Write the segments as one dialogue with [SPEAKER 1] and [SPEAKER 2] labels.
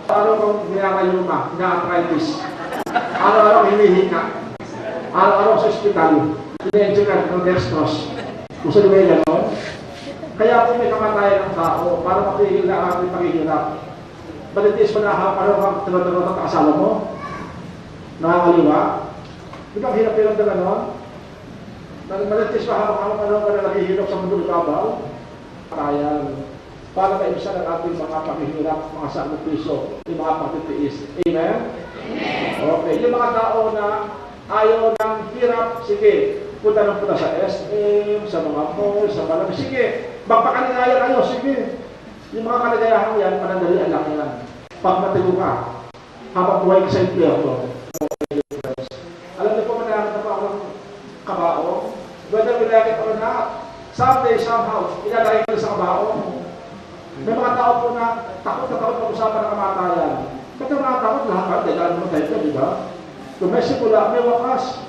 [SPEAKER 1] Araw-araw ginarayuma, ina-arthritis. Araw-araw hinihinga. Araw-araw sa ospital. Ina-engineer ng dextrose. Gusto nyo ba yung gano'n? Kaya po may kamatayan ng tao para mapigil na ang ating paghihirap. Balitis pa na araw kang tinatawag ng kasama mo? Nakakaliwa? Di ba ang hirap yun ang gano'n? Malitis pa habang ka na naghihirap sa mundo ibabaw? Kaya para maibisan ang ating mga paghihirap, mga sakripisyo, yung mga pagtitiis. Amen? Okay. Yung mga tao na ayaw ng hirap, sige, punta ng punta sa SM, sa mga mall, sa malam. Sige, magpakaligaya kayo, sige. Yung mga kaligayahan yan, panandalian lang yan. Pag matigo ka, habang buhay ka sa impyerno. Alam niyo po, manakita pa ako ng kabaong. Whether we like it or not, someday, somehow, ilalagay ka sa kabaong. May mga tao po na takot mag-usapan ng kamatayan. Ba't ang mga takot lahat? Dahil naman tayo ito, di ba? Kung may simula, may wakas.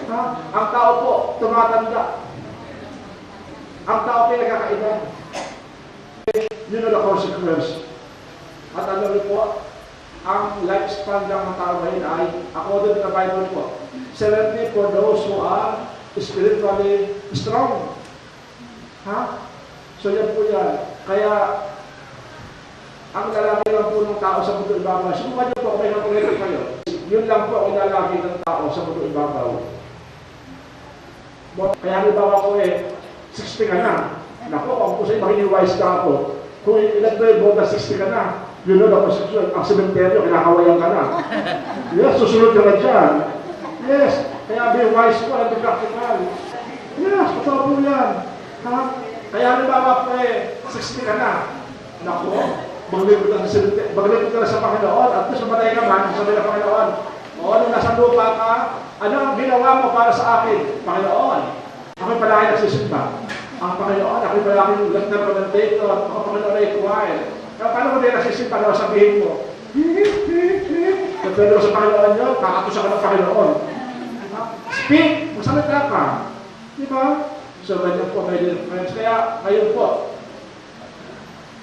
[SPEAKER 1] Ha? Ang tao po, tumatanda. Ang tao po, nagkakaedad. You know the consequence. At alam niyo po, ang lifespan lang ng tao ngayon ay, according to the Bible po, 70 for those who are spiritually strong. Ha? So yan po yan. Kaya, ang lalaki lang po ng tao sa mundo ibabaw. Subukan niyo po kung may nakulit kayo. Yun lang po ang lalaki ng tao sa mundo ibabaw. Kaya halimbawa ko 60 ka na. Naku, kung po sa'yo makiniwise ka ako. Kung ilan ba yung 60 ka na, you know the position, ang sementeryo, kinakawayan ka na. Yes, susunod ka na dyan. Yes, kaya be wise po, and be practical. Yes, totoo po yan. Ha? Kaya halimbawa po 60 ka na. Naku, maglipot ka na sa Panginoon, at least mamatay ka man, sabi ng Panginoon. O, nung nasa lupa ka, ano ang ginawa mo para sa akin? Panginoon, ako'y palagi nagsisimba. Ang Panginoon, ako'y palagi nag-commentator, ako Panginoon ay kuwain. Kaya paano mo din nagsisimba na sabihin mo? Nagpwede ko sa Panginoon nyo, kakatusa ka ng Panginoon. Speak, magsalita ka. Di ba? So, ganyan po, my dear friends. Kaya, ngayon po,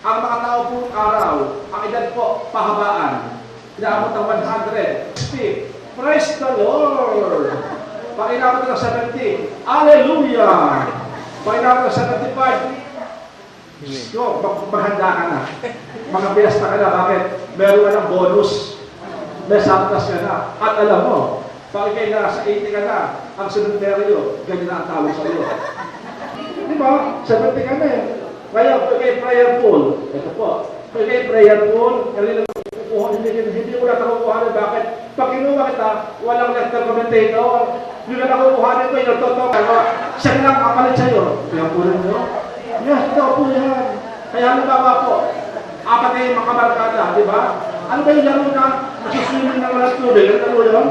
[SPEAKER 1] ang mga tao pong araw, ang edad po, pahabaan. Inaabot ng 100. Speak. Praise the Lord. Pag inaabot ng 70, Hallelujah. Pag inaabot ng 75, so, maghanda ka na. Mga piyesta ka na. Bakit? Meron ka ng bonus. May saptas ka na. At alam mo, pag ikay nasa 80 ka na, ang sementeryo, ganyan na ang tawag sa iyo. Di ba? 70 ka na eh. Kaya kung ikay prayerful, ito po, kung ikay prayerful, hindi mo na nakukuhanin. Bakit? Pag kinuha kita, walang lecture commentator, yung na nakukuhanin ko, yung totoo, siya lang kapalit sa'yo. Kaya po rin nyo. Yes, ito po yan. Kaya halimbawa po, apat na yung makabarkada, di ba? Ano ba yung laro na masuswimming ng walang tubig? Ano yun?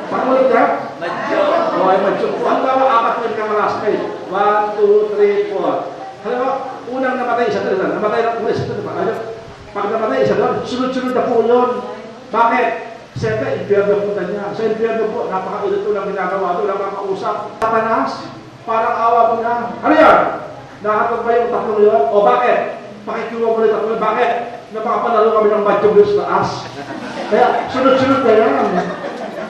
[SPEAKER 1] Panulit ka? Madyo. O ay madyo. Halimbawa, apat na yung kamalaspace. 1, 2, 3, 4. Halimbawa, unang namatay isa doon. Namatay na po isa doon. Pag namatay isa doon, sunod-sunod na po yun. Bakit? Siyempre, impyerno po niya. Sa impyerno po, napaka-ilito lang ginagawa doon. Lang makausap. Satanas, parang awa mo na. Ano yan? Nakatog ba yung tatlong yun? O bakit? Pakikiwa mo na yung tatlong. Bakit? Napakapanalo kami ng badyong doon sa taas. Kaya, sunod-sunod na yan.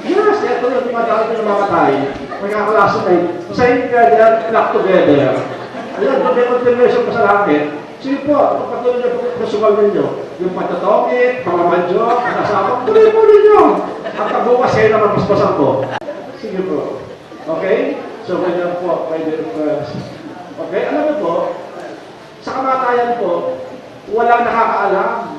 [SPEAKER 1] Yes, ito yung tumadali ko na mamatay. May kakalasa tayo. Same together, lock together. Ayan, kung may continuation pa sa langit, sige po, patuloy niyo po kasugal ninyo. Yung patatokit, pamamadyo, kasama, tuloy po ninyo. At pagbukas kayo naman paspasan ko. Sige po. Okay? So, ganyan po, my dear friends. Okay, alam mo po, sa kamatayan po, walang nakakaalam.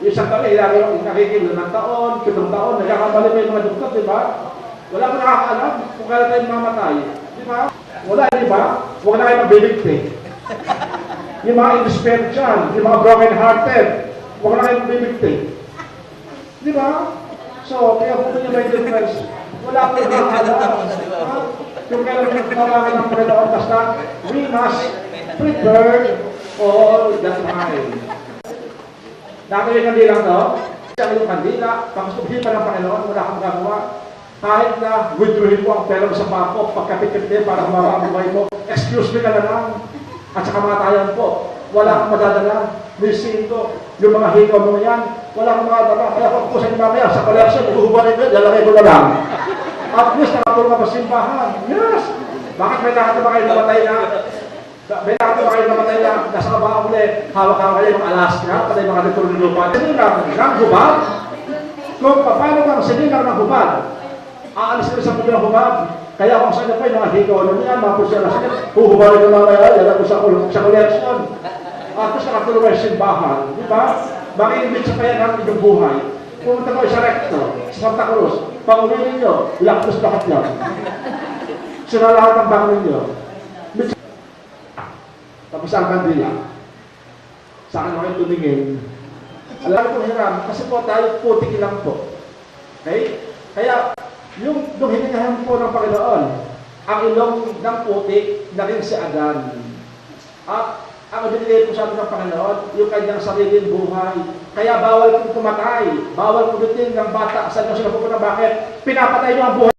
[SPEAKER 1] Yung isang taon, nakikilo ng taon, 7 taon, nagkakamali pa yung mga doktor, di ba? Wala ko nakakaalam kung kailan tayo mamatay. Di ba? Wala, di ba? Huwag na kayo mabiligti. Yung mga indisparate dyan, yung mga broken-hearted, huwag na kayo mabiligti. Di ba? So, kaya po nyo may difference. Wala ko nakakaalam. Kung kailan nagtawagan ng Panginoon, basta we must prepare all the time. Dati yung kandila to, siya yung kandila, pagsubihin pa ng Panginoon, wala kang gagawa. Kahit na withdrawin mo ang pera mo sa pako, pagkapit-kapit para humara ang buhay mo, excuse me ka na lang. At sa kamatayan po, wala kang madadala. Nisinto, yung mga hikaw mo yan, wala kang madadala. Kaya kung kusa niyo mamaya, sa collection, ihuhubarin ko, lalagay ko na lang. At least, nakatulong ka pa simbahan. Yes! Bakit may lahat na kayo namatay na? May lahat na kayo namatay na nasa kabaan ulit, hawak-hawak kayo ng Alaska, patay mga dito ng lupa. Sinilang ng hubad. Kung paano kang sinilang ng hubad, aalis ka sa mundo ng hubad. Kaya kung saan na pa yung mga hikaw nun yan, mga pusya na sila, huhubarin ko mamaya, yan ako sa collection. At tapos nakatulong kayo sa simbahan. Di ba? Makiimit sa kaya ng inyong buhay. Pumunta kayo sa Recto, sa Santa Cruz, pag-uwi ninyo, laktos lahat yan. Sila lahat ang bako ninyo. Tapos ang kandila. Sa akin ako yung tumingin. Alam ko hiram, kasi po tayo putik lang po. Okay? Kaya, yung hiningahan po ng Panginoon, ang ilong ng putik, naging si Adan. At ang binigay po sa atin ng Panginoon, yung kanyang sariling buhay. Kaya bawal kong pumatay, bawal kong ng bata. Saan nyo sila pupunta? Bakit? Pinapatay nyo ang buhay.